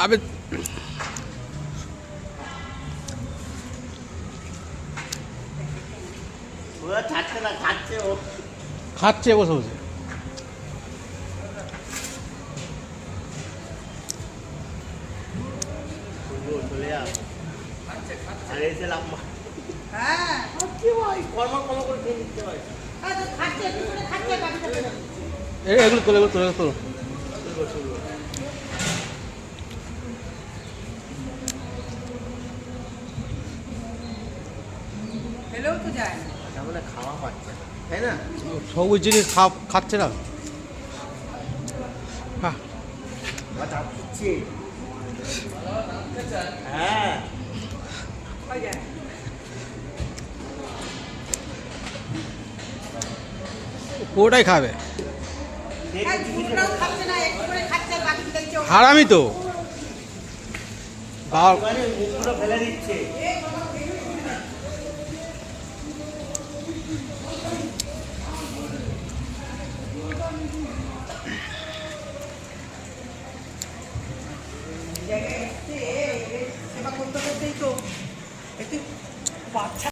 আবে ওরা ছাড়ছে না, খাচ্ছে ও। খাচ্ছে বসে বসে। চলে যা। আর এসে লাভ মা। হ্যাঁ কি ভাই, কর্ম করে খেয়ে নিতে হয়। খাচ্ছে একটু করে খাচ্ছে বাকিটা বেরো। এগুলো তোলো এগুলো তোলো তোলো। ফেলেও তো যায় না। তাহলে খাওয়া পাচ্ছে না, তাই না? সবুজ জিনিস খাচ্ছে না। হ্যাঁ বা দাঁত দিচ্ছে। হ্যাঁ হয়ে যায়। পুরোটাই খাবে। হ্যাঁ, পুরোটাও খাচ্ছে না, একটু করে খাচ্ছে আর বাকিটা দিচ্ছে ও। হারামি তো বাবা। মানে মুখগুলো ফেলে দিচ্ছে। জায়গায় এসছে, সেবা করতে করতেই তো একটু বাচ্চা